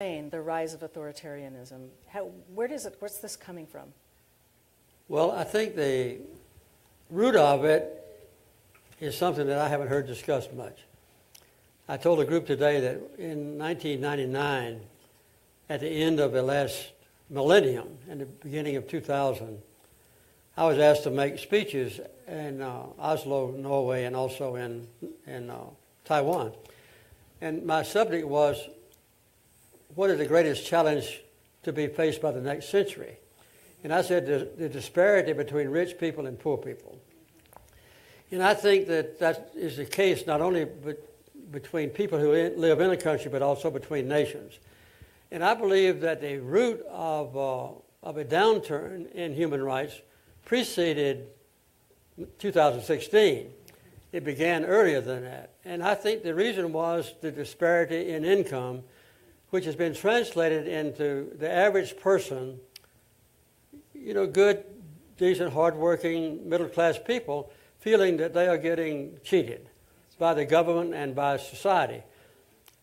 the rise of authoritarianism? What's this coming from? Well, I think the root of it is something that I haven't heard discussed much. I told a group today that in 1999, at the end of the last millennium, in the beginning of 2000, I was asked to make speeches in Oslo, Norway, and also in Taiwan. And my subject was, what is the greatest challenge to be faced by the next century? And I said the disparity between rich people and poor people. And I think that is the case not only between people who live in a country, but also between nations. And I believe that the root of a downturn in human rights preceded 2016. It began earlier than that. And I think the reason was the disparity in income, which has been translated into the average person, good, decent, hardworking, middle-class people, feeling that they are getting cheated by the government and by society.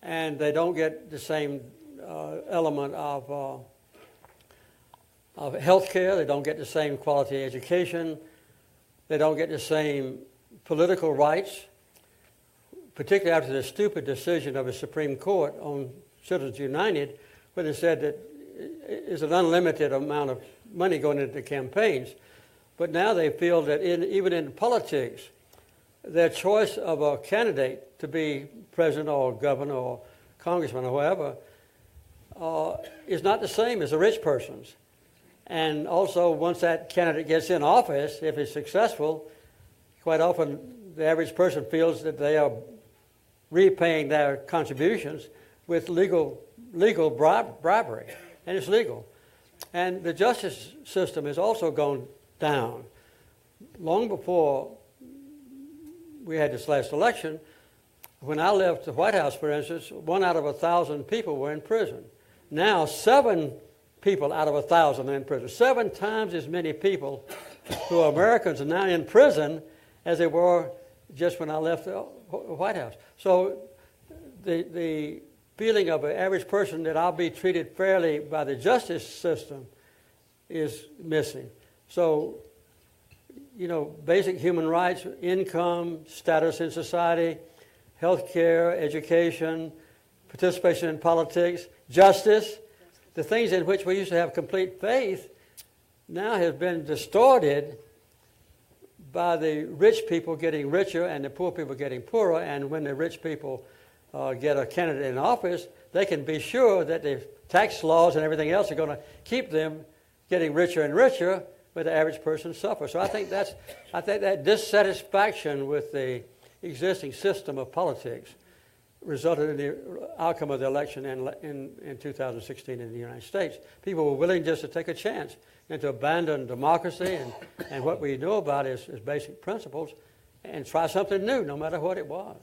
And they don't get the same element of health care. They don't get the same quality education. They don't get the same political rights, particularly after the stupid decision of the Supreme Court on Citizens United, where they said that it's an unlimited amount of money going into campaigns. But now they feel that even in politics, their choice of a candidate to be president or governor or congressman or whoever is not the same as a rich person's. And also, once that candidate gets in office, if he's successful, quite often the average person feels that they are repaying their contributions with legal bribery, and it's legal. And the justice system has also gone down. Long before we had this last election, when I left the White House, for instance, 1 out of 1,000 people were in prison. Now, 7 people out of 1,000 are in prison. 7 times as many people who are Americans are now in prison as they were just when I left the White House. So the feeling of an average person that I'll be treated fairly by the justice system is missing. So, basic human rights, income, status in society, health care, education, participation in politics, justice, the things in which we used to have complete faith now have been distorted by the rich people getting richer and the poor people getting poorer. And when the rich people get a candidate in office, they can be sure that the tax laws and everything else are going to keep them getting richer and richer, where the average person suffers. So I think that dissatisfaction with the existing system of politics resulted in the outcome of the election in 2016 in the United States. People were willing just to take a chance and to abandon democracy and what we know about is basic principles and try something new, no matter what it was.